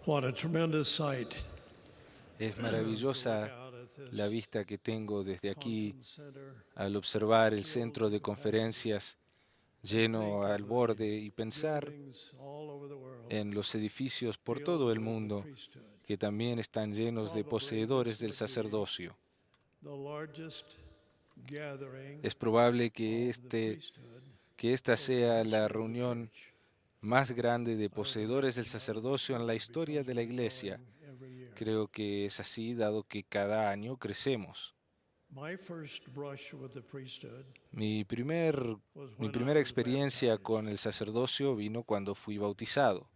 What a tremendous sight Es to look maravillosa out at la this vista que tengo desde aquí conference center al observar el filled centro with de capacity conferencias and think lleno of al the borde y pensar buildings all over the world en los edificios por todo filled el with the mundo priesthood. que también están llenos de Probably this poseedores del would be sacerdocio. the largest gathering Es probable que, of the priesthood que esta over the sea la history of the reunión church. más grande de I would poseedores del imagine that would be sacerdocio en la true historia because de la we're Iglesia. growing every year. Creo que es así, dado que cada año crecemos. My first brush with the priesthood Mi, was mi when I primera was experiencia con baptized. el sacerdocio vino cuando fui bautizado.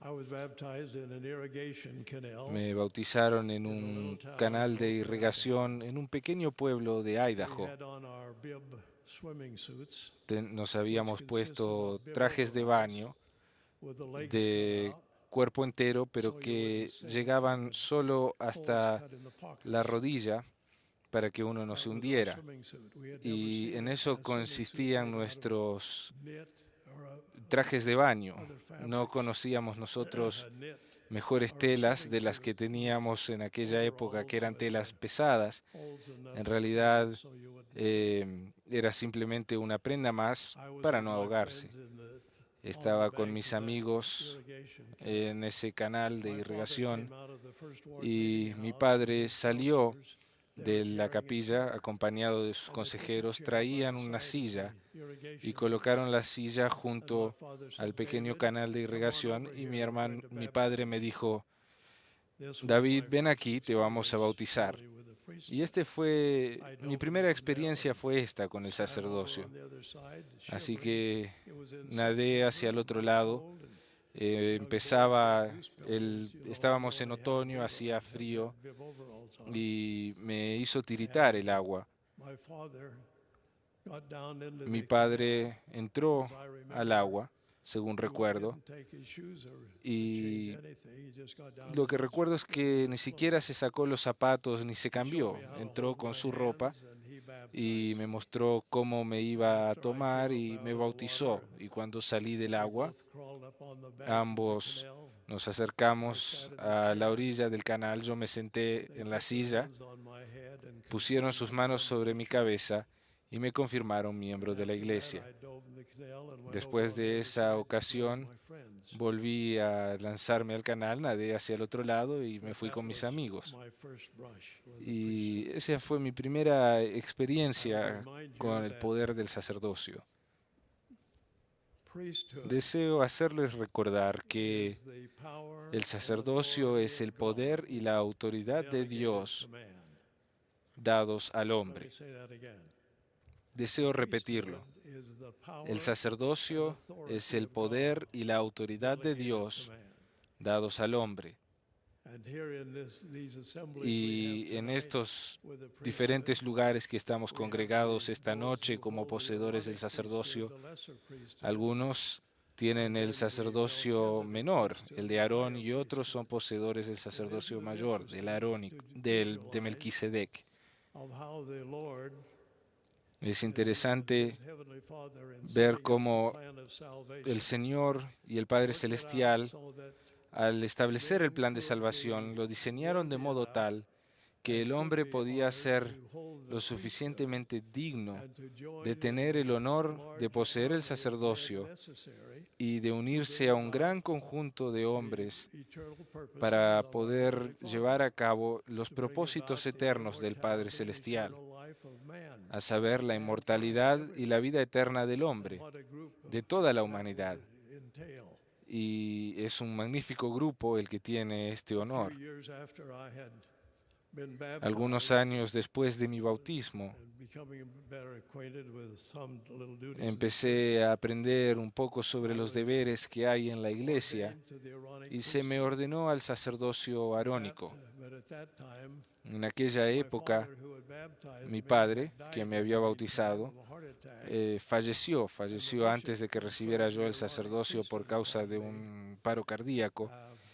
I was baptized in an irrigation canal Me bautizaron en in the little un town of canal de Broken, irrigación Idaho. en un pequeño pueblo de We Idaho. had on our bib swimming suits, Nos which habíamos consisted puesto of bib trajes de overalls baño with the legs cut de out, cuerpo entero, pero so you wouldn't que sink, and llegaban with solo holes hasta cut in the la pockets. rodilla para que uno no That se was our hundiera. swimming suit. We had never Y seen en eso a swimming suit consistían made out of nuestros knit or trajes de baño. other No fabrics. conocíamos nosotros A knit mejores or a telas swimming de las que suit made teníamos en aquella época, que overalls eran with telas pesadas. holes En enough in the pockets realidad so you wouldn't sink. era simplemente una prenda más I was para with no my ahogarse. friends on the Estaba con bank mis of that amigos irrigation en canal. ese canal de My father irrigación came out of the first ward meeting y mi house with padre his salió counselors. They were de la carrying a capilla chair, acompañado de sus and they put the consejeros. chair by Traían the una side of silla the y irrigation ditch. colocaron la silla And my junto father al said, pequeño "David, canal de come on irrigación over y here. We're going to mi padre me baptize you." dijo: This was David, my ven first aquí, te vamos a experience bautizar. really with the Y priesthood. I mi dove primera into the middle experiencia and fue esta con el swam over on sacerdocio. the other side, Así shivering. que It was in nadé hacia el September, otro very lado. cold, and young boys got Empezaba goose pimples, you know, when you estábamos en only have a otoño, bib hacía on, have to frío have bib overalls on. y me hizo tiritar And el agua. my father got down into Mi the canal, padre entró as I al remember. agua, según He recuerdo, didn't take his shoes or change y anything. He just got down lo and que recuerdo es que started ni swimming. siquiera se sacó los zapatos ni se He showed cambió. me how to Entró hold con my su ropa hands, and he y baptized me me. mostró cómo me And iba a after I came tomar up y me out of the water, bautizó. Y cuando salí del we agua, both crawled up on the bank of the ambos canal. nos I acercamos sat in the a la chair. orilla del canal. Yo me senté They en la put their silla, hands on my head and pusieron confirmed sus me manos member of sobre the mi church. cabeza y me confirmaron miembro And de la after that, iglesia. I dove in the canal and went over Después on the de other esa side to join ocasión, my friends. volví a lanzarme al canal, nadé hacia el otro lado y me But fui that con mis was amigos. my first brush with the Y priesthood. esa fue mi primera I would experiencia remind you con el that poder del sacerdocio. priesthood Deseo hacerles recordar que is the power el and sacerdocio authority es of el poder God y la autoridad de delegated to Dios man. dados al Let me hombre. say that again. The Deseo priesthood repetirlo. is the El power and sacerdocio es authority el of God poder y la autoridad de delegated to Dios man. dados al hombre. And here in these assemblies we have Y en tonight estos with the priesthood, diferentes lugares que estamos we have congregados esta those noche who como hold the poseedores del Aaronic priesthood, sacerdocio, the lesser priesthood, algunos tienen el and the sacerdocio Melchizedek menor, el priesthood, de the Aarón, higher y otros son priesthood. poseedores del And sacerdocio isn't it mayor, del interesting arónico, to de visualize Melquisedec. of how the Lord, Es as interesante his heavenly Father, in ver setting up the cómo plan of el salvation, Señor y el Padre worked it out Celestial, so that al establecer el men plan de could salvación, be lo diseñaron de worthy modo enough tal que and el could hombre be podía honored ser to hold the lo priesthood suficientemente digno and to de join in tener el the honor de large poseer el army of men sacerdocio necessary y de to unirse bring a un about gran conjunto de the hombres eternal purposes para of our Heavenly poder llevar Father, a cabo los to bring propósitos about the eternos del Padre immortality and Celestial, eternal life of man, a saber, la mankind, inmortalidad y la everything. vida eterna del And hombre, what a group de toda la that would humanidad. entail. Y es un magnífico grupo el que tiene este A few honor. years after I had been Algunos baptized años después de mi bautismo, and becoming better acquainted with some little duties of the church, empecé a aprender un poco sobre I los was deberes que hay en la iglesia ordained to the Aaronic y se me priesthood. ordenó al sacerdocio arónico. But at that time, En aquella my época, father, who had baptized mi me, padre, had que died me in había the meantime bautizado, of a heart attack, and the falleció bishop antes de que recibiera conferred yo the el Aaronic sacerdocio por priesthood causa upon de me, un paro cardíaco,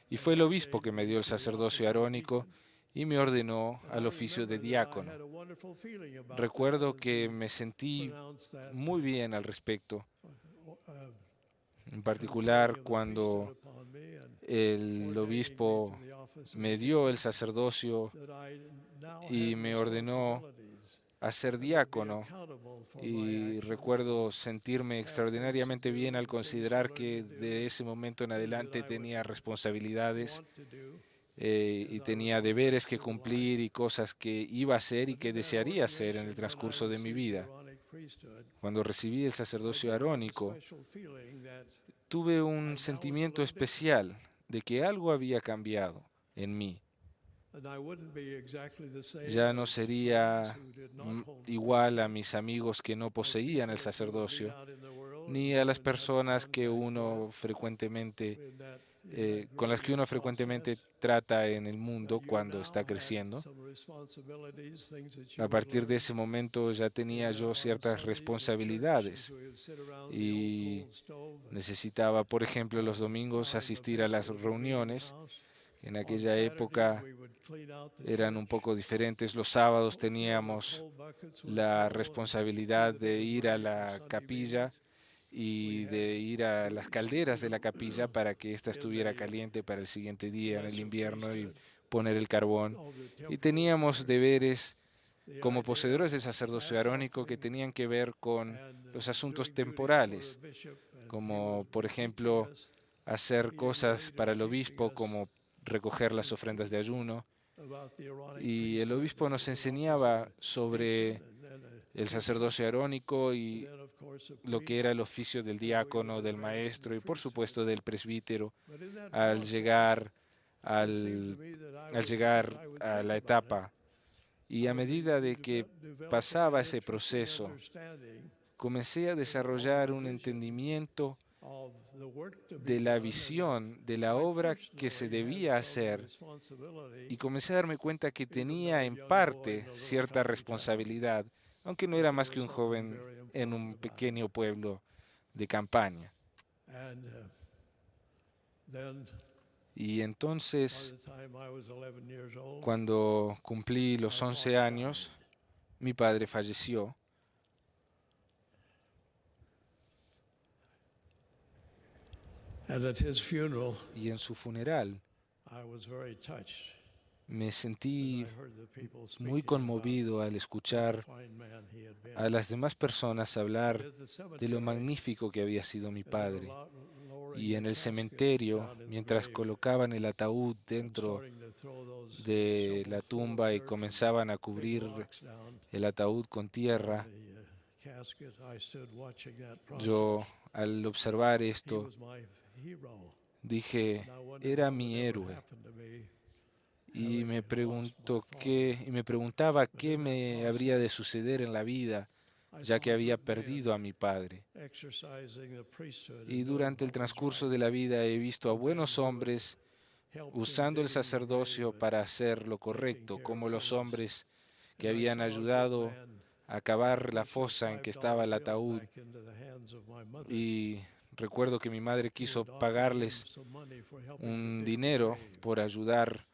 y and fue el obispo que ordained me me dio el to the sacerdocio office of a arónico deacon. y me ordenó And al I oficio de remember that I diácono. had a wonderful feeling about that Recuerdo as que he me sentí pronounced that muy bien al respecto. uh, en particular cuando el obispo me dio el sacerdocio y me ordenó a ser diácono. Y recuerdo sentirme extraordinariamente bien al considerar que de ese momento en adelante tenía responsabilidades y tenía deberes que cumplir y cosas que iba a hacer y que desearía hacer en el transcurso de mi vida. Cuando recibí el sacerdocio arónico, tuve un sentimiento especial de que algo había cambiado en mí. Ya no sería igual a mis amigos que no poseían el sacerdocio, ni a las personas que uno frecuentemente, con las que uno frecuentemente trata en el mundo cuando está creciendo. A partir de ese momento ya tenía yo ciertas responsabilidades y necesitaba, por ejemplo, los domingos asistir a las reuniones. En aquella época eran un poco diferentes. Los sábados teníamos la responsabilidad de ir a la capilla y de ir a las calderas de la capilla para que ésta estuviera caliente para el siguiente día en el invierno y poner el carbón. Y teníamos deberes como poseedores del sacerdocio arónico que tenían que ver con los asuntos temporales, como por ejemplo hacer cosas para el obispo como recoger las ofrendas de ayuno. Y el obispo nos enseñaba sobre el sacerdocio arónico y lo que era el oficio del diácono, del maestro y por supuesto del presbítero al llegar, al llegar a la etapa. Y a medida de que pasaba ese proceso, comencé a desarrollar un entendimiento de la visión de la obra que se debía hacer y comencé a darme cuenta que tenía en parte cierta responsabilidad, aunque no era más que un joven en un pequeño pueblo de campaña. Y entonces, cuando cumplí los 11 años, mi padre falleció. Y en su funeral me sentí muy conmovido al escuchar a las demás personas hablar de lo magnífico que había sido mi padre. Y en el cementerio, mientras colocaban el ataúd dentro de la tumba y comenzaban a cubrir el ataúd con tierra, yo al observar esto dije, era mi héroe. Y me preguntaba qué me habría de suceder en la vida, ya que había perdido a mi padre. Y durante el transcurso de la vida he visto a buenos hombres usando el sacerdocio para hacer lo correcto, como los hombres que habían ayudado a cavar la fosa en que estaba el ataúd. Y recuerdo que mi madre quiso pagarles un dinero por ayudar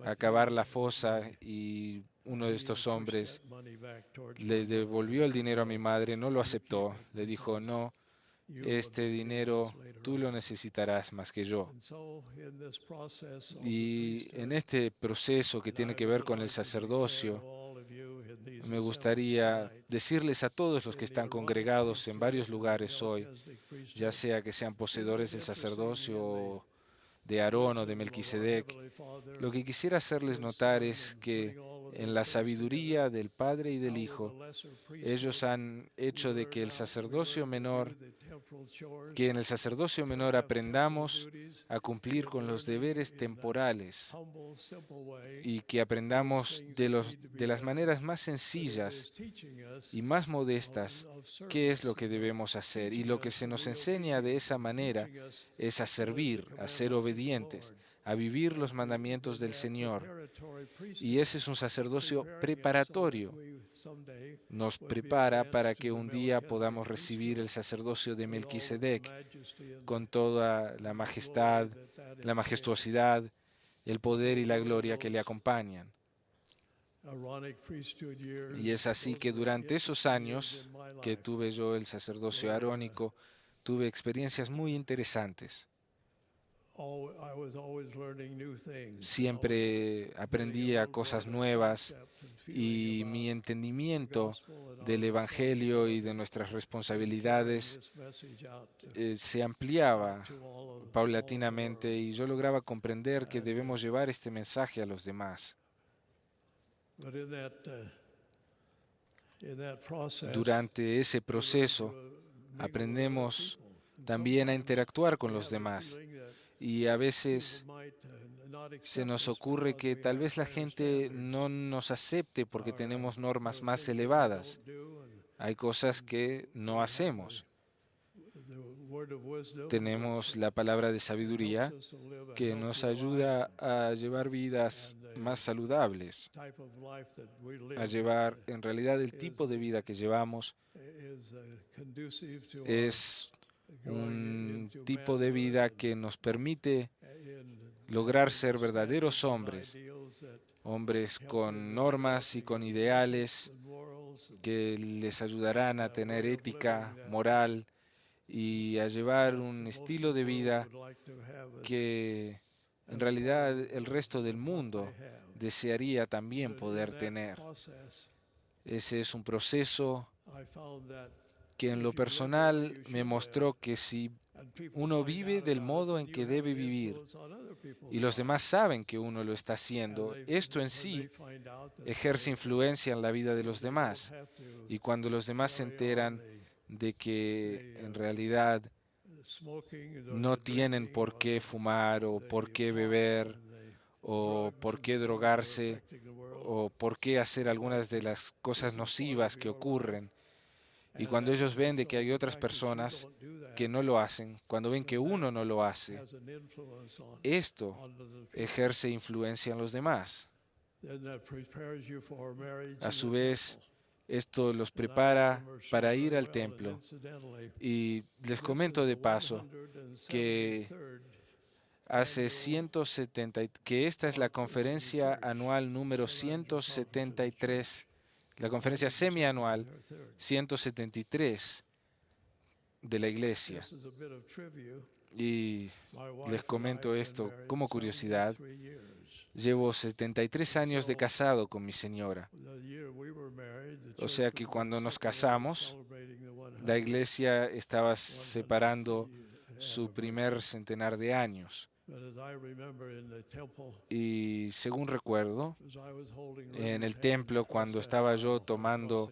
a cavar la fosa y uno de estos hombres le devolvió el dinero a mi madre, no lo aceptó, le dijo, no, este dinero tú lo necesitarás más que yo. Y en este proceso que tiene que ver con el sacerdocio, me gustaría decirles a todos los que están congregados en varios lugares hoy, ya sea que sean poseedores del sacerdocio o de Aarón o de Melquisedec, lo que quisiera hacerles notar es que en la sabiduría del Padre y del Hijo, ellos han hecho de que en el sacerdocio menor aprendamos a cumplir con los deberes temporales y que aprendamos de las maneras más sencillas y más modestas qué es lo que debemos hacer. Y lo que se nos enseña de esa manera es a servir, a ser obedientes, a vivir los mandamientos del Señor. Y ese es un sacerdocio preparatorio. Nos prepara para que un día podamos recibir el sacerdocio de Melquisedec con toda la majestad, la majestuosidad, el poder y la gloria que le acompañan. Y es así que durante esos años que tuve yo el sacerdocio arónico, tuve experiencias muy interesantes. I was always learning new things. Siempre aprendía cosas nuevas y mi entendimiento del Evangelio y de nuestras responsabilidades se ampliaba paulatinamente y yo lograba comprender que debemos llevar este mensaje a los demás. Durante ese proceso aprendemos también a interactuar con los demás y a veces se nos ocurre que tal vez la gente no nos acepte porque tenemos normas más elevadas. Hay cosas que no hacemos. Tenemos la palabra de sabiduría que nos ayuda a llevar vidas más saludables, a llevar, en realidad el tipo de vida que llevamos es un tipo de vida que nos permite lograr ser verdaderos hombres, hombres con normas y con ideales que les ayudarán a tener ética, moral y a llevar un estilo de vida que en realidad el resto del mundo desearía también poder tener. Ese es un proceso que en lo personal me mostró que si uno vive del modo en que debe vivir y los demás saben que uno lo está haciendo, esto en sí ejerce influencia en la vida de los demás. Y cuando los demás se enteran de que en realidad no tienen por qué fumar o por qué beber o por qué drogarse o por qué hacer algunas de las cosas nocivas que ocurren, y cuando ellos ven de que hay otras personas que no lo hacen, cuando ven que uno no lo hace, esto ejerce influencia en los demás. A su vez, esto los prepara para ir al templo. Y les comento de paso que que esta es la conferencia anual número 173, la conferencia semianual 173 de la iglesia. Y les comento esto como curiosidad. Llevo 73 años de casado con mi señora. O sea que cuando nos casamos, la iglesia estaba separando su primer centenar de años. Y según recuerdo, en el templo, cuando estaba yo tomando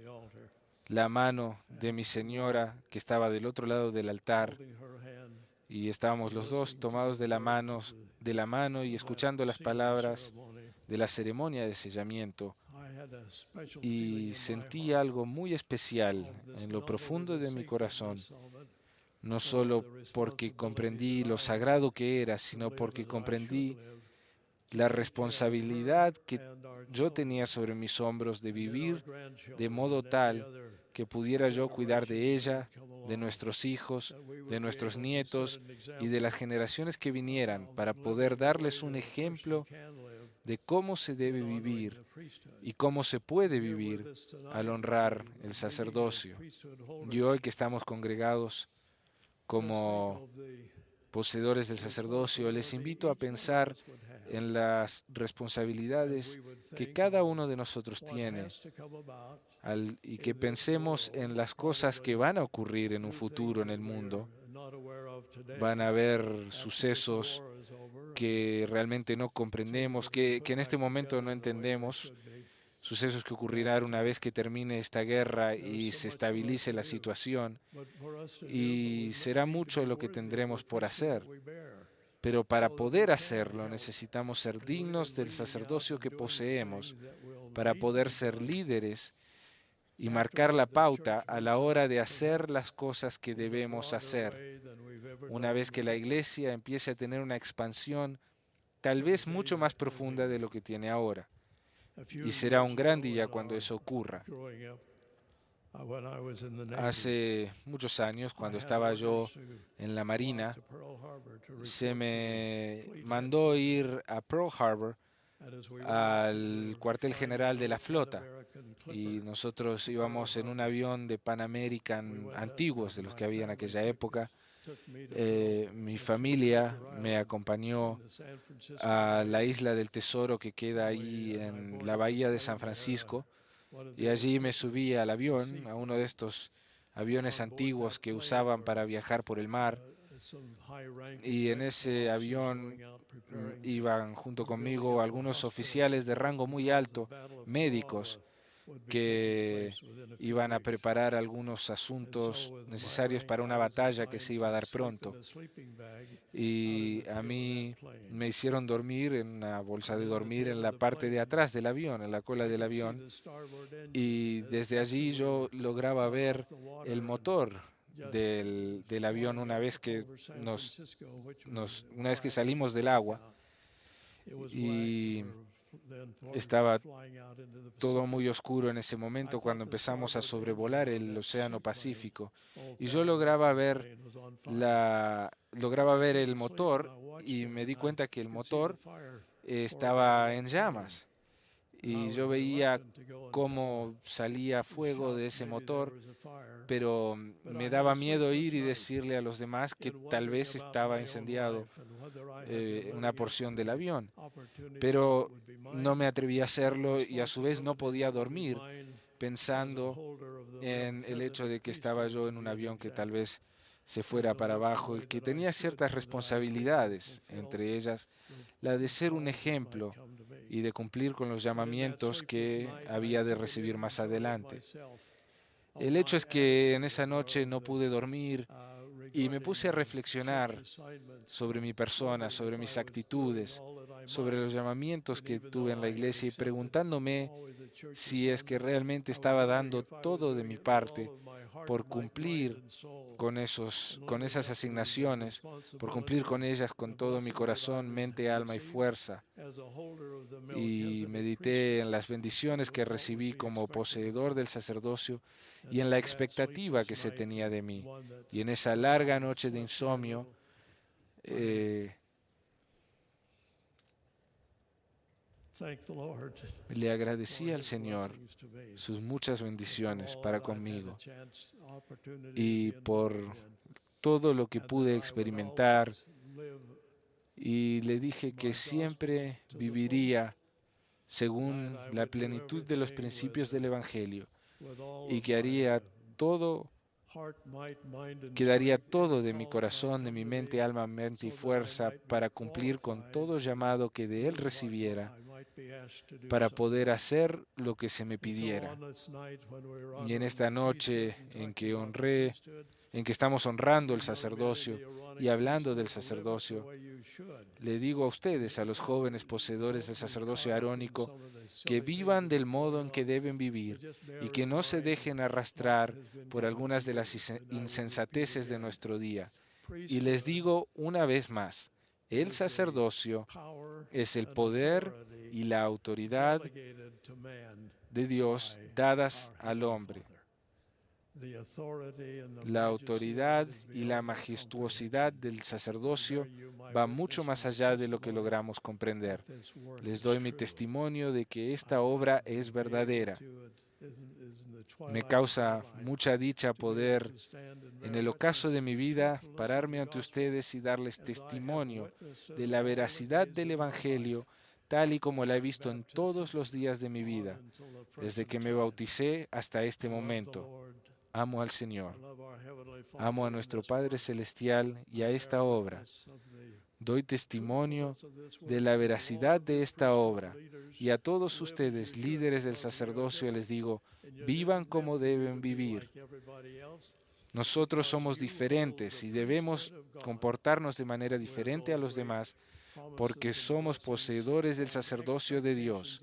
la mano de mi señora, que estaba del otro lado del altar, y estábamos los dos tomados de la mano y escuchando las palabras de la ceremonia de sellamiento, y sentí algo muy especial en lo profundo de mi corazón, no solo porque comprendí lo sagrado que era, sino porque comprendí la responsabilidad que yo tenía sobre mis hombros de vivir de modo tal que pudiera yo cuidar de ella, de nuestros hijos, de nuestros nietos y de las generaciones que vinieran, para poder darles un ejemplo de cómo se debe vivir y cómo se puede vivir al honrar el sacerdocio. Y hoy que estamos congregados como poseedores del sacerdocio, les invito a pensar en las responsabilidades que cada uno de nosotros tiene y que pensemos en las cosas que van a ocurrir en un futuro en el mundo. Van a haber sucesos que realmente no comprendemos, que en este momento no entendemos, sucesos que ocurrirán una vez que termine esta guerra y se estabilice la situación, y será mucho lo que tendremos por hacer. Pero para poder hacerlo necesitamos ser dignos del sacerdocio que poseemos, para poder ser líderes y marcar la pauta a la hora de hacer las cosas que debemos hacer. Una vez que la iglesia empiece a tener una expansión tal vez mucho más profunda de lo que tiene ahora. Y será un gran día cuando eso ocurra. Hace muchos años, cuando estaba yo en la Marina, se me mandó ir a Pearl Harbor al cuartel general de la flota y nosotros íbamos en un avión de Pan American antiguos, de los que había en aquella época. Mi familia me acompañó a la isla del Tesoro que queda ahí en la bahía de San Francisco y allí me subí al avión, a uno de estos aviones antiguos que usaban para viajar por el mar, y en ese avión iban junto conmigo algunos oficiales de rango muy alto, médicos, que iban a preparar algunos asuntos necesarios para una batalla que se iba a dar pronto. Y a mí me hicieron dormir en una bolsa de dormir en la parte de atrás del avión, en la cola del avión, y desde allí yo lograba ver el motor del avión una vez que salimos del agua, y estaba todo muy oscuro en ese momento cuando empezamos a sobrevolar el Océano Pacífico, y yo lograba ver el motor y me di cuenta que el motor estaba en llamas. Y yo veía cómo salía fuego de ese motor, pero me daba miedo ir y decirle a los demás que tal vez estaba incendiado una porción del avión. Pero no me atreví a hacerlo y a su vez no podía dormir pensando en el hecho de que estaba yo en un avión que tal vez se fuera para abajo y que tenía ciertas responsabilidades, entre ellas la de ser un ejemplo y de cumplir con los llamamientos que había de recibir más adelante. El hecho es que en esa noche no pude dormir y me puse a reflexionar sobre mi persona, sobre mis actitudes, sobre los llamamientos que tuve en la iglesia y preguntándome si es que realmente estaba dando todo de mi parte por cumplir con esas asignaciones, por cumplir con ellas con todo mi corazón, mente, alma y fuerza. Y medité en las bendiciones que recibí como poseedor del sacerdocio y en la expectativa que se tenía de mí. Y en esa larga noche de insomnio, le agradecí al Señor sus muchas bendiciones para conmigo y por todo lo que pude experimentar, y le dije que siempre viviría según la plenitud de los principios del Evangelio y que daría todo de mi corazón, de mi mente, alma, mente y fuerza para cumplir con todo llamado que de Él recibiera, para poder hacer lo que se me pidiera. Y en esta noche en que estamos honrando el sacerdocio y hablando del sacerdocio, le digo a ustedes, a los jóvenes poseedores del sacerdocio arónico, que vivan del modo en que deben vivir y que no se dejen arrastrar por algunas de las insensateces de nuestro día. Y les digo una vez más, el sacerdocio es el poder y la autoridad de Dios dadas al hombre. La autoridad y la majestuosidad del sacerdocio va mucho más allá de lo que logramos comprender. Les doy mi testimonio de que esta obra es verdadera. Me causa mucha dicha poder, en el ocaso de mi vida, pararme ante ustedes y darles testimonio de la veracidad del Evangelio, tal y como la he visto en todos los días de mi vida, desde que me bauticé hasta este momento. Amo al Señor, amo a nuestro Padre Celestial y a esta obra. Doy testimonio de la veracidad de esta obra, y a todos ustedes, líderes del sacerdocio, les digo, vivan como deben vivir. Nosotros somos diferentes y debemos comportarnos de manera diferente a los demás porque somos poseedores del sacerdocio de Dios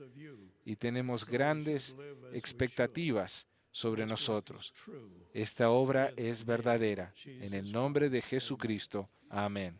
y tenemos grandes expectativas sobre nosotros. Esta obra es verdadera. En el nombre de Jesucristo. Amén.